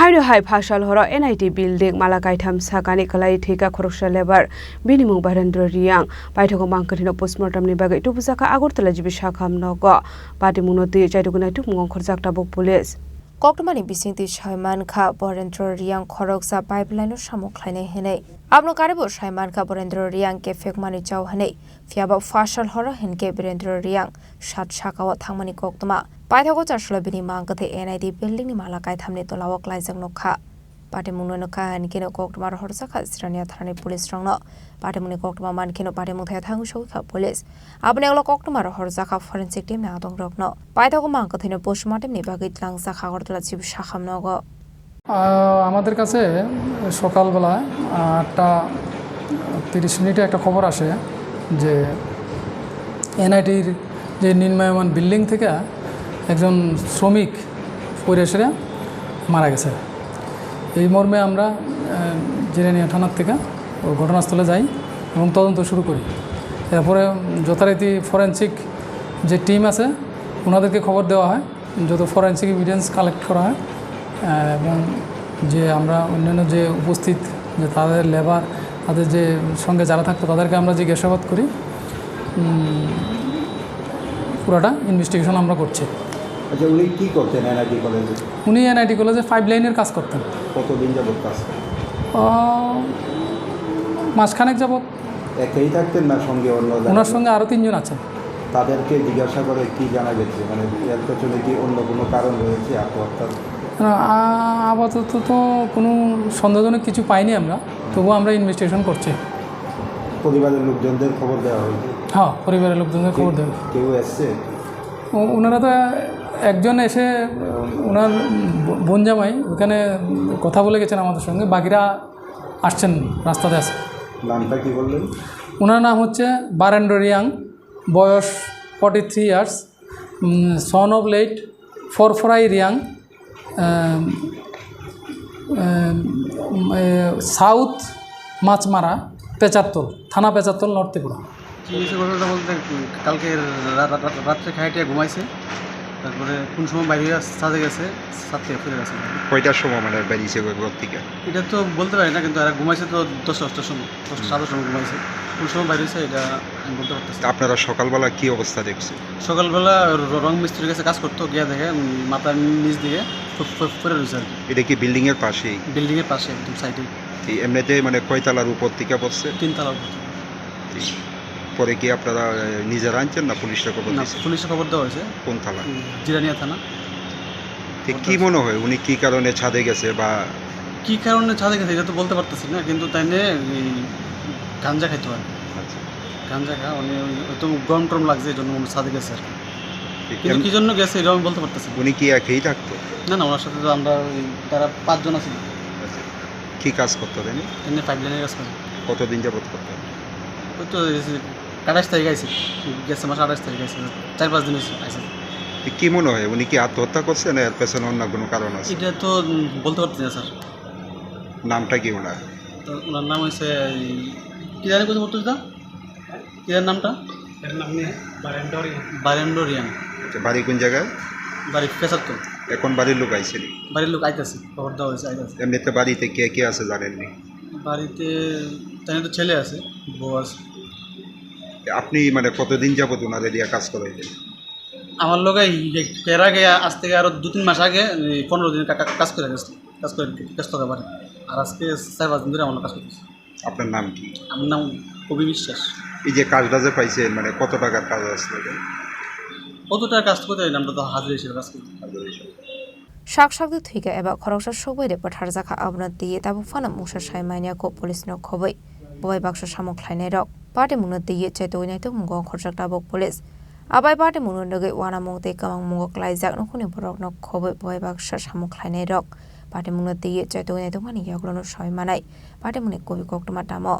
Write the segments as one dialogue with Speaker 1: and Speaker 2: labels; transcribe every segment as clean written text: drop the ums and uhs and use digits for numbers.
Speaker 1: Hairo hai phashal horo NIT building malakaitam sakani kalai thika khoroksa lebar binimung Barendra Riang paithoko mangkathino postmortem ni bagai tubusaka Agartala jibi shakham nogo pati munoti chaiduguna tumung khorjak tabuk police Koktomani bisingti Shaiman Kha Barendra Riang khoroksa pipeline samukhlaine hene abno karebo Shaiman Kha Barendra Riang ke fekmani chaw hene fiaba phashal horo henke Barendra Riang shat shakawa thangmani koktoma paithoko chashla bini mangkathe NIT building ni malakai thamne tolawa klaijak nokha patimungno nokha hanikeno koktoma horsakha Sirania thani police rangno patimungni koktoma mankeno patimung thaya thangu shokha police abne oglo koktoma horsakha forensic team na dong rokno paithoko mangkatheno postmortem ni bagui tlangsa Agartala jibi shakham nogo
Speaker 2: আমাদের কাছে সকালবেলা 8:30 মিনিটে একটা খবর আসে যে এনআইটির যে নির্মায়মান building থেকে একজন শ্রমিক পড়ে এসে মারা গেছে এই মর্মে আমরা জিরানিয়া থানার থেকে ঘটনাস্থলে যাই এবং তদন্ত শুরু করি এরপরে যথারীতি ফরেনসিক যে টিম আছে ওনাদেরকে খবর দেওয়া হয় যত ফরেনসিক এভিডেন্স কালেক্ট করা হয় এবং যে আমরা অন্যান্য যে উপস্থিত যে তাদের লেবার তাদের যে সঙ্গে যারা থাকতো তাদেরকে আমরা জিজ্ঞাসাবাদ করি পুরোটা ইনভেস্টিগেশন আমরা করছি।
Speaker 3: আচ্ছা উনি কী করতেন এনআইটি কলেজে?
Speaker 2: উনি এনআইটি কলেজে 5 লাইনের কাজ করতেন।
Speaker 3: কতদিন যাবত কাজ করেন?
Speaker 2: মাসখানেক যাবত।
Speaker 3: একাই থাকতেন না সঙ্গে অন্য?
Speaker 2: ওনার সঙ্গে আরও 3 জন আছেন।
Speaker 3: তাদেরকে জিজ্ঞাসা করে কি জানা গেছে, মানে এর পেছনে কি অন্য কোনো কারণ রয়েছে আত্মহত্যার?
Speaker 2: আপাতত তো কোনো সন্দেহজনক কিছু পাইনি আমরা, তবুও আমরা ইনভেস্টিগেশন করছি।
Speaker 3: পরিবারের লোকজনদের খবর দেওয়া হয়েছে?
Speaker 2: হ্যাঁ, পরিবারের লোকজনদের খবর দেওয়া।
Speaker 3: কেউ এসছে?
Speaker 2: ওনারা তো একজন এসে ওনার বোন জামাই ওখানে কথা বলে গেছেন আমাদের সঙ্গে, বাকিরা আসছেন রাস্তাতে আসে।
Speaker 3: নামটা কি বললেন?
Speaker 2: ওনার নাম হচ্ছে বারেন্দ্র রিয়াং, বয়স 43 years, son of late Forforai Reang, south Machmara, Pecharthal থানা, পেচাত্তর, নর্থ ত্রিপুরা।
Speaker 4: চিকিৎসা কথাটা বলতে কালকে রাত্রে খাইটে ঘুমাইছে, তারপরে কোন সময় বাইরে সাজে গেছে, সাত থেকে ফিরে গেছে।
Speaker 3: কয়টার সময় মানে বেরিয়েছে ঘর থেকে?
Speaker 4: এটা তো বলতে পারি না, কিন্তু এরা ঘুমাইছে তো 10টার সময়, 7টার সময় ঘুমাইছে। কোন সময় বাইরে হয়েছে এটা আমি বলতে পারতেছি।
Speaker 3: আপনারা সকালবেলা কি অবস্থা দেখছেন?
Speaker 4: সকালবেলা রং মিস্ত্রির কাছে কাজ করতো, গিয়ে দেখে মাথার নিচ দিয়ে পড়ে রয়েছে আর কি।
Speaker 3: এটা কি বিল্ডিংয়ের পাশেই?
Speaker 4: বিল্ডিংয়ের পাশে একদম সাইডে।
Speaker 3: এমনিতে মানে কয়তলার উপর থেকে পড়ছে?
Speaker 4: 3 তলার উপর।
Speaker 3: পরে কি আপনারা নিজেরা আনছেন না পুলিশরা খবর দিয়েছে?
Speaker 4: পুলিশে খবর দেওয়া হয়েছে।
Speaker 3: কোন থানা?
Speaker 4: জিরানিয়া থানা।
Speaker 3: কি মনে হয় উনি কি কারণে ছাদে গেছে বা
Speaker 4: কী কারণে ছাদে গেছে এটা তো বলতে পারতেছি না, কিন্তু তাই নিয়ে গাঞ্জা খাইতে হয়।
Speaker 3: আচ্ছা,
Speaker 4: গাঞ্জা খা উনি হয়তো গরম টরম লাগছে এই জন্য ছাদে গেছে আর কি, কিন্তু কী জন্য গেছে এটা আমি বলতে পারতেছি।
Speaker 3: উনি কি একাই থাকতো?
Speaker 4: না না, ওনার সাথে তো আমরা তারা 5 জন আছি।
Speaker 3: আচ্ছা, কী কাজ করতো তিনি?
Speaker 4: এমনি 5 লাইনের কাজ করে।
Speaker 3: কতদিন যাবত করতেন?
Speaker 4: ওই তো 28 তারিখ আইসি, গেছে মাসে 28 তারিখ আইসি, 4-5 দিন আইসি।
Speaker 3: কি মনে হয় উনি কি আত্মহত্যা করছে না এর পেছনে অন্য কোনো কারণ আছে?
Speaker 4: এটা তো বলতে পারতেছি না স্যার।
Speaker 3: নামটা কি ওনার?
Speaker 4: তো ওনার নাম হয়েছে কী জানি কোথাও বলতে দিতাম, কী জানি নামটা? বারেন্দ্র রিয়াং।
Speaker 3: আচ্ছা, বাড়ি কোন জায়গায়?
Speaker 4: বাড়ি পেচাত্তর।
Speaker 3: এখন বাড়ির লোক আইসেনি?
Speaker 4: বাড়ির লোক আইতেছে, খবর দেওয়া হয়েছে, আইতেছে।
Speaker 3: এমনিতে বাড়িতে কে কে আছে জানেননি?
Speaker 4: বাড়িতে তাই তো ছেলে আছে, বউ আছে।
Speaker 3: আপনি মানে কতদিন যাবত ওনার এরিয়া কাজ করাইলেন?
Speaker 4: আমার লোক এর আগে আজ থেকে আরও 2-3 মাস আগে 15 দিন কাজ করে গেছে, কাজ করে ব্যস্ত হতে পারে। আর আজকে 4-5 দিন ধরে আমার কাজ করতেছে।
Speaker 3: আপনার নাম কি?
Speaker 4: আমার নাম কবি বিশ্বাস।
Speaker 3: এই যে কাজটা যে পাইছেন মানে কত টাকার কাজ আসলে?
Speaker 4: কতটা কাজ করতে আমরা তো হাজির হিসেবে কাজ করি।
Speaker 1: Shak-shak thuiga eba khoroksa sogbai de pathar jaka abnat diye tabu fana musha shaimania ko police no khobai boy baksha samok khlainai rok party munat diye chaitoinai to mungong khorjak tabok police abai party munun dogai wana mongte kamang mungo klaijak no khuni borok no khobai boy baksha samok khlainai rok party munat diye chaitoinai to mani yaklono soimanai party muni kobi koktoma tamo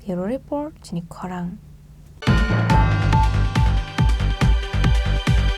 Speaker 1: Bureau Report Chini Khorang